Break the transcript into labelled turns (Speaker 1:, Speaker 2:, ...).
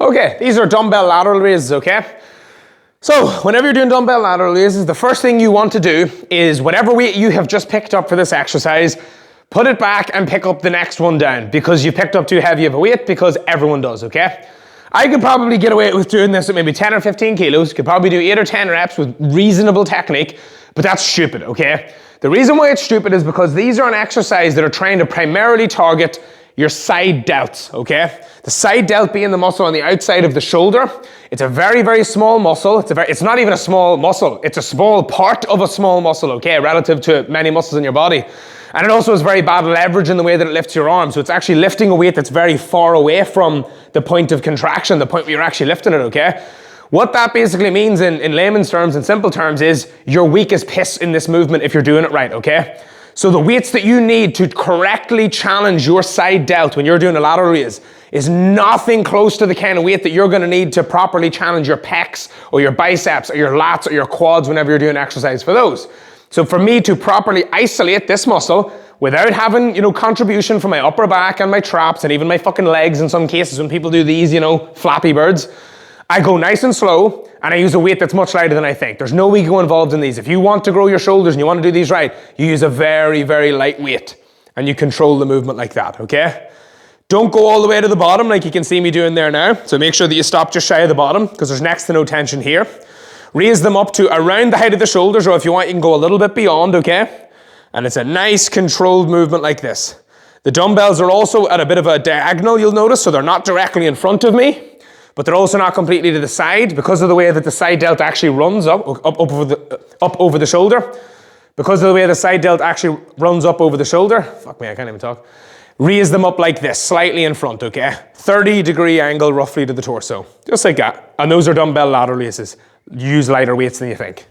Speaker 1: Okay, these are dumbbell lateral raises, okay? So whenever you're doing dumbbell lateral raises, the first thing you want to do is whatever weight you have just picked up for this exercise, put it back and pick up the next one down because you picked up too heavy of a weight, because everyone does, okay? I could probably get away with doing this at maybe 10 or 15 kilos, could probably do 8 or 10 reps with reasonable technique, but that's stupid, okay? The reason why it's stupid is because these are an exercise that are trying to primarily target your side delts, okay? The side delt being the muscle on the outside of the shoulder. It's a very, very small muscle. It's not even a small muscle. It's a small part of a small muscle, okay, relative to many muscles in your body. And it also has very bad leverage in the way that it lifts your arm. So it's actually lifting a weight that's very far away from the point of contraction, the point where you're actually lifting it, okay? What that basically means in layman's terms, in simple terms, is you're weak as piss in this movement if you're doing it right, okay? So the weights that you need to correctly challenge your side delt when you're doing a lateral raise is nothing close to the kind of weight that you're going to need to properly challenge your pecs or your biceps or your lats or your quads whenever you're doing exercise for those. So for me to properly isolate this muscle without having, contribution from my upper back and my traps and even my fucking legs in some cases when people do these, flappy birds, I go nice and slow and I use a weight that's much lighter than I think. There's no ego involved in these. If you want to grow your shoulders and you want to do these right, you use a very, very light weight and you control the movement like that, okay? Don't go all the way to the bottom like you can see me doing there now. So make sure that you stop just shy of the bottom because there's next to no tension here. Raise them up to around the height of the shoulders, or if you want, you can go a little bit beyond, okay? And it's a nice controlled movement like this. The dumbbells are also at a bit of a diagonal, you'll notice, so they're not directly in front of me, but they're also not completely to the side because of the way that the side delt actually runs up over the shoulder. Because of the way the side delt actually runs up over the shoulder, fuck me, I can't even talk. Raise them up like this, slightly in front, okay? 30-degree angle roughly to the torso, just like that. And those are dumbbell lateral raises. Use lighter weights than you think.